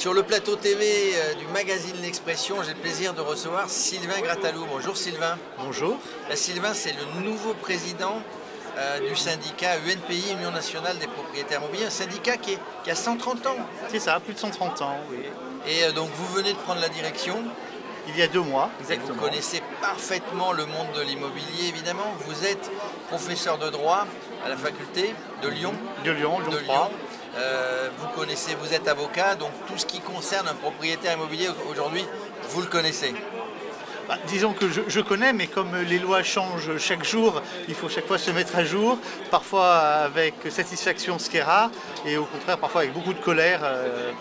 Sur le plateau TV du magazine L'Expression, j'ai le plaisir de recevoir Sylvain Grattalou. Bonjour Sylvain. Bonjour. Sylvain, c'est le nouveau président du syndicat UNPI, Union Nationale des Propriétaires Immobiliers, un syndicat qui a 130 ans. C'est ça, plus de 130 ans, oui. Et donc vous venez de prendre la direction. Il y a 2 mois, exactement. Et vous connaissez parfaitement le monde de l'immobilier, évidemment. Vous êtes professeur de droit à la faculté de Lyon. De Lyon 3. Vous connaissez, vous êtes avocat, donc tout ce qui concerne un propriétaire immobilier aujourd'hui, vous le connaissez. Disons que je connais, mais comme les lois changent chaque jour, il faut chaque fois se mettre à jour, parfois avec satisfaction, ce qui est rare, et au contraire parfois avec beaucoup de colère,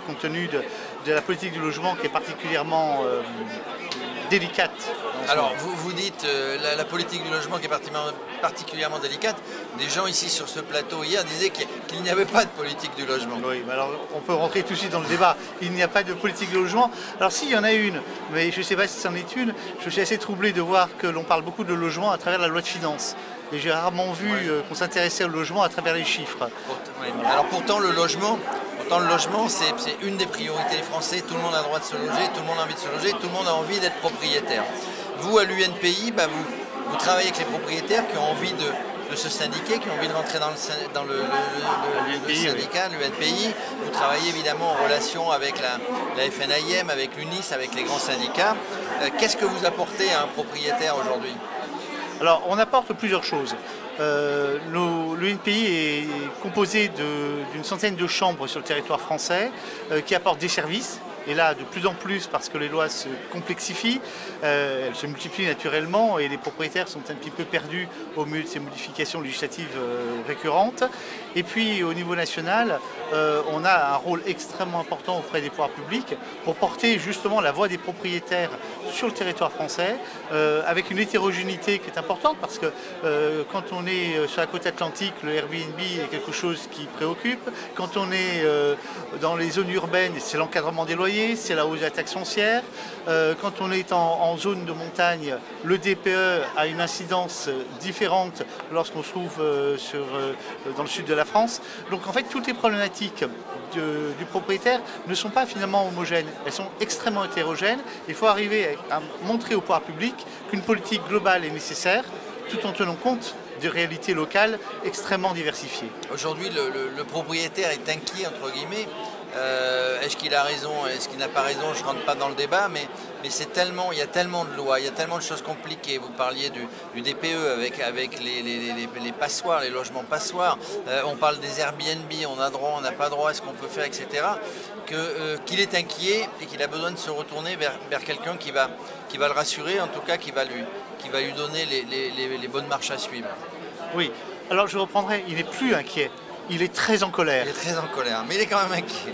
compte tenu de la politique du logement qui est particulièrement délicate. Alors vous dites la politique du logement qui est particulièrement délicate. Des gens ici sur ce plateau hier disaient qu'il n'y avait pas de politique du logement. Oui, mais alors on peut rentrer tout de suite dans le débat. Il n'y a pas de politique de logement. Alors si, il y en a une, mais je ne sais pas si c'en est une. Je suis assez troublé de voir que l'on parle beaucoup de logement à travers la loi de finances. Et j'ai rarement vu qu'on s'intéressait au logement à travers les chiffres. Alors pourtant le logement, c'est une des priorités des Français. Tout le monde a le droit de se loger, tout le monde a envie de se loger, tout le monde a envie d'être propriétaire. Vous, à l'UNPI, vous travaillez avec les propriétaires qui ont envie de se syndiquer, qui ont envie de rentrer dans le syndicat, l'UNPI. Vous travaillez évidemment en relation avec la FNAIM, avec l'UNIS, avec les grands syndicats. Qu'est-ce que vous apportez à un propriétaire aujourd'hui ? Alors, on apporte plusieurs choses. L'UNPI est composé d'une centaine de chambres sur le territoire français qui apportent des services. Et là, de plus en plus, parce que les lois se complexifient, elles se multiplient naturellement et les propriétaires sont un petit peu perdus au milieu de ces modifications législatives récurrentes. Et puis, au niveau national, on a un rôle extrêmement important auprès des pouvoirs publics pour porter justement la voix des propriétaires sur le territoire français, avec une hétérogénéité qui est importante, parce que quand on est sur la côte atlantique, le Airbnb est quelque chose qui préoccupe. Quand on est dans les zones urbaines, c'est l'encadrement des loyers, c'est la hausse de la taxe foncière. Quand on est en zone de montagne, le DPE a une incidence différente lorsqu'on se trouve dans le sud de la France. Donc en fait, toutes les problématiques du propriétaire ne sont pas finalement homogènes. Elles sont extrêmement hétérogènes. Il faut arriver à montrer au pouvoir public qu'une politique globale est nécessaire, tout en tenant compte de réalités locales extrêmement diversifiées. Aujourd'hui, le propriétaire est inquiet, entre guillemets. Est-ce qu'il a raison, est-ce qu'il n'a pas raison? Je ne rentre pas dans le débat, mais il y a tellement de lois, il y a tellement de choses compliquées. Vous parliez du DPE avec les passoires, les logements passoires. On parle des Airbnb, on a droit, on n'a pas droit, est-ce qu'on peut faire, etc. Qu'il est inquiet et qu'il a besoin de se retourner vers quelqu'un qui va le rassurer, en tout cas qui va lui donner les bonnes marches à suivre. Oui, alors je reprendrai, il n'est plus inquiet. Il est très en colère. Il est très en colère, mais il est quand même inquiet.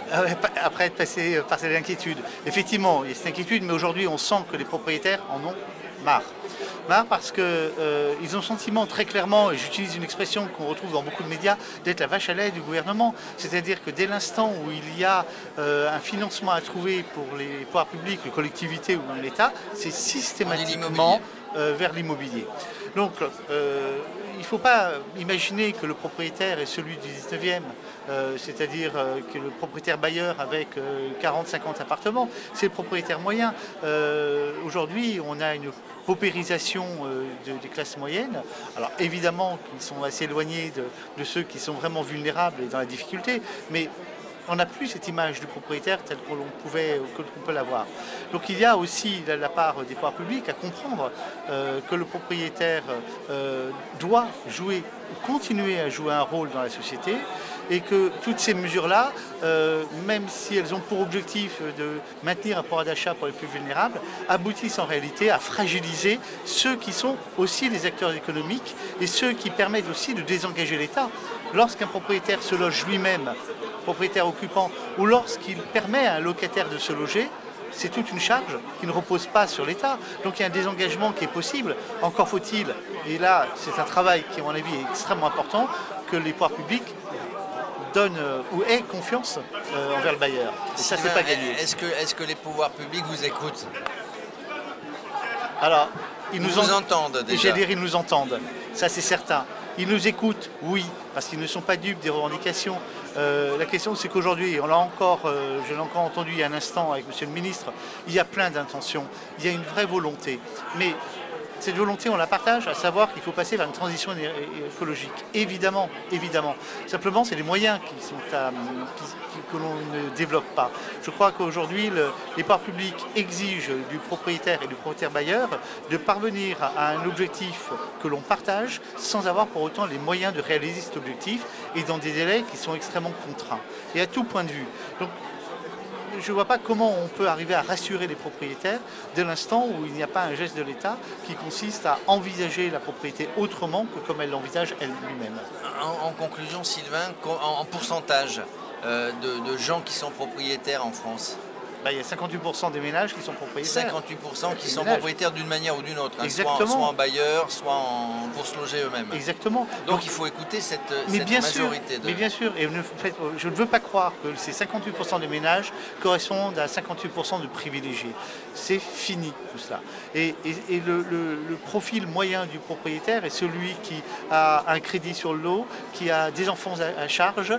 Après être passé par cette inquiétude. Effectivement, il y a cette inquiétude, mais aujourd'hui, on sent que les propriétaires en ont marre. Marre parce qu'ils ont le sentiment très clairement, et j'utilise une expression qu'on retrouve dans beaucoup de médias, d'être la vache à lait du gouvernement. C'est-à-dire que dès l'instant où il y a un financement à trouver pour les pouvoirs publics, les collectivités ou même l'État, c'est systématiquement vers l'immobilier. Donc, il ne faut pas imaginer que le propriétaire est celui du 19e, c'est-à-dire que le propriétaire bailleur avec 40-50 appartements, c'est le propriétaire moyen. Aujourd'hui, on a une paupérisation des classes moyennes. Alors évidemment qu'ils sont assez éloignés de ceux qui sont vraiment vulnérables et dans la difficulté, mais on n'a plus cette image du propriétaire telle qu'on peut l'avoir. Donc il y a aussi la part des pouvoirs publics à comprendre que le propriétaire doit continuer à jouer un rôle dans la société et que toutes ces mesures-là, même si elles ont pour objectif de maintenir un pouvoir d'achat pour les plus vulnérables, aboutissent en réalité à fragiliser ceux qui sont aussi les acteurs économiques et ceux qui permettent aussi de désengager l'État. Lorsqu'un propriétaire se loge lui-même, propriétaire occupant, ou lorsqu'il permet à un locataire de se loger, c'est toute une charge qui ne repose pas sur l'État. Donc il y a un désengagement qui est possible. Encore faut-il, et là c'est un travail qui à mon avis est extrêmement important, que les pouvoirs publics donnent ou aient confiance envers le bailleur. Et ça, c'est pas gagné. Est-ce que les pouvoirs publics vous écoutent? Alors, ils nous entendent déjà. J'allais dire, ils nous entendent. Ça, c'est certain. Ils nous écoutent, oui, parce qu'ils ne sont pas dupes des revendications. La question, c'est qu'aujourd'hui, je l'ai encore entendu il y a un instant avec Monsieur le Ministre, il y a plein d'intentions, il y a une vraie volonté. Mais cette volonté, on la partage, à savoir qu'il faut passer vers une transition écologique. Évidemment, évidemment. Simplement, c'est les moyens que l'on ne développe pas. Je crois qu'aujourd'hui, les pouvoirs publics exigent du propriétaire et du propriétaire bailleur de parvenir à un objectif que l'on partage sans avoir pour autant les moyens de réaliser cet objectif et dans des délais qui sont extrêmement contraints. Et à tout point de vue. Donc, je ne vois pas comment on peut arriver à rassurer les propriétaires dès l'instant où il n'y a pas un geste de l'État qui consiste à envisager la propriété autrement que comme elle l'envisage elle-même. En conclusion, Sylvain, en pourcentage de gens qui sont propriétaires en France? Il y a 58% des ménages qui sont propriétaires. 58% qui sont propriétaires d'une manière ou d'une autre, hein, soit en bailleur, soit pour se loger eux-mêmes. Exactement. Donc il faut écouter cette majorité. Mais bien sûr, et je ne veux pas croire que ces 58% des ménages correspondent à 58% de privilégiés. C'est fini tout cela. Et le profil moyen du propriétaire est celui qui a un crédit sur le lot, qui a des enfants à charge,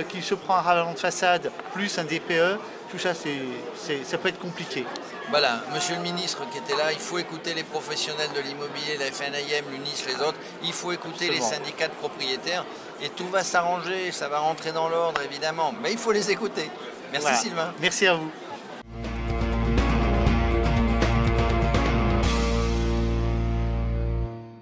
qui se prend un ravalement de façade plus un DPE. Tout ça, ça peut être compliqué. Voilà, Monsieur le Ministre qui était là, il faut écouter les professionnels de l'immobilier, la FNAIM, l'UNIS, les autres. Il faut écouter les syndicats de propriétaires et tout va s'arranger, ça va rentrer dans l'ordre évidemment. Mais il faut les écouter. Merci Sylvain. Merci à vous.